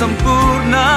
sempurna.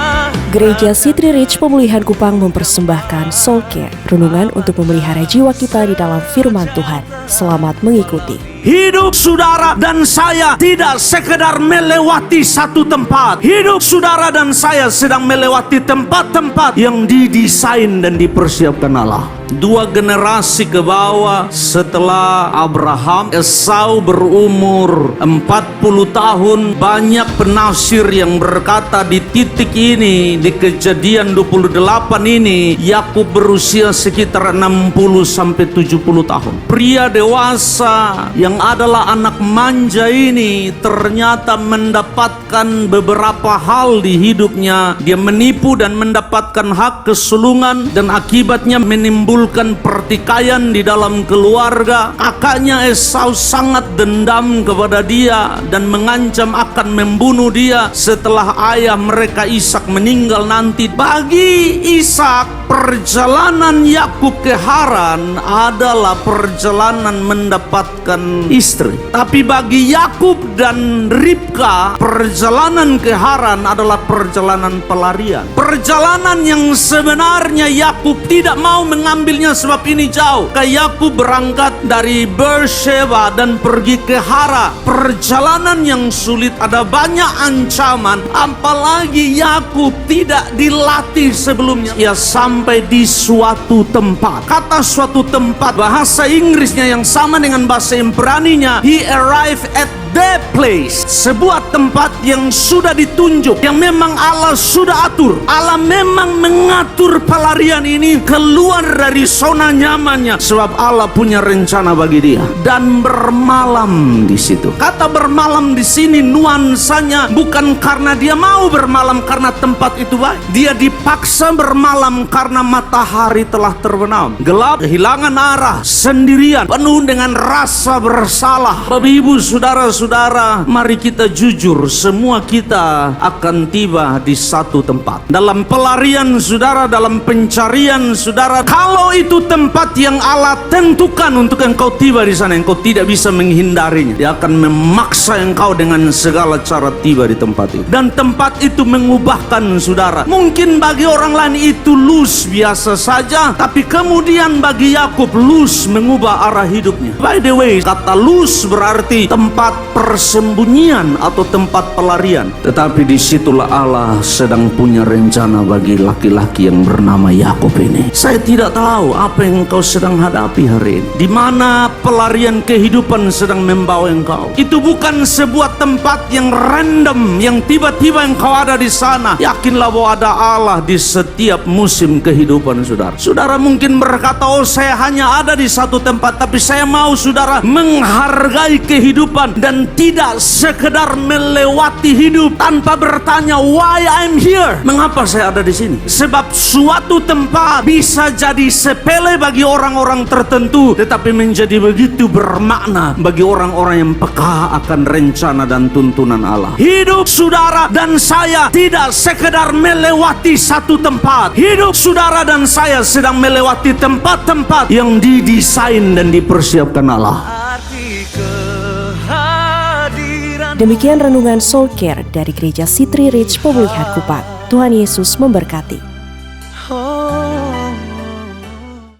Gereja City Reach Pemulihan Kupang mempersembahkan Soul Care, renungan untuk memelihara jiwa kita di dalam firman Tuhan. Selamat mengikuti. Hidup saudara dan saya tidak sekedar melewati satu tempat. Hidup saudara dan saya sedang melewati tempat-tempat yang didesain dan dipersiapkan Allah. 2 generasi ke bawah setelah Abraham, Esau berumur 40 tahun. Banyak penafsir yang berkata di titik ini, di Kejadian 28 ini, Yakub berusia sekitar 60-70 tahun. Pria dewasa yang adalah anak manja ini ternyata mendapatkan beberapa hal di hidupnya. Dia menipu dan mendapatkan hak kesulungan, dan akibatnya menimbulkan pertikaian di dalam keluarga. Kakaknya Esau sangat dendam kepada dia dan mengancam akan membunuh dia setelah ayah mereka Ishak meninggal nanti. Bagi Ishak, perjalanan Yakub ke Haran adalah perjalanan mendapatkan istri. Tapi bagi Yakub dan Ribka, perjalanan ke Haran adalah perjalanan pelarian. Perjalanan yang sebenarnya Yakub tidak mau mengambilnya sebab ini jauh. Yakub berangkat dari Beersheba dan pergi ke Haran. Perjalanan yang sulit, ada banyak ancaman. Apalagi Yakub tidak dilatih sebelumnya. Ia sampai di suatu tempat. Kata suatu tempat, bahasa Inggrisnya yang sama dengan bahasa Ibraninya, he arrived at that place. Sebuah tempat yang sudah ditunjuk, yang memang Allah sudah atur. Allah memang mengatur pelarian ini keluar dari zona nyamannya, sebab Allah punya rencana bagi dia. Dan bermalam di situ. Kata bermalam di sini nuansanya bukan karena dia mau bermalam karena tempat itu baik. Dia dipaksa bermalam karena matahari telah terbenam. Gelap, kehilangan arah, sendirian, penuh dengan rasa bersalah. Bapak Ibu, saudara-saudara, mari kita jujur, semua kita akan tiba di satu tempat. Dalam pelarian saudara, dalam pencarian saudara, kalau itu tempat yang Allah tentukan untuk engkau tiba di sana, engkau tidak bisa menghindarinya. Dia akan memaksa engkau dengan segala cara tiba di tempat itu. Dan tempat itu mengubahkan saudara. Mungkin bagi orang lain itu Luz biasa saja, tapi kemudian bagi Yakub Luz mengubah arah hidupnya. By the way, kata Luz berarti tempat persembunyian atau tempat pelarian. Tetapi disitulah Allah sedang punya rencana bagi laki-laki yang bernama Yakub ini. Saya tidak tahu apa yang engkau sedang hadapi hari ini. Di mana pelarian kehidupan sedang membawa engkau. Itu bukan sebuah tempat yang random, yang tiba-tiba engkau ada di sana. Yakinlah bahwa ada Allah di setiap musim kehidupan saudara. Saudara mungkin berkata, oh saya hanya ada di satu tempat. Tapi saya mau saudara menghargai kehidupan dan tidak sekedar melewati hidup tanpa bertanya why I'm here. Mengapa saya ada di sini? Sebab suatu tempat bisa jadi sepele bagi orang-orang tertentu, tetapi menjadi begitu bermakna bagi orang-orang yang peka akan rencana dan tuntunan Allah. Hidup saudara dan saya tidak sekedar melewati satu tempat. Hidup saudara dan saya sedang melewati tempat-tempat yang didesain dan dipersiapkan Allah. Demikian renungan Soul Care dari Gereja City Reach Pemulihan Kupang. Tuhan Yesus memberkati.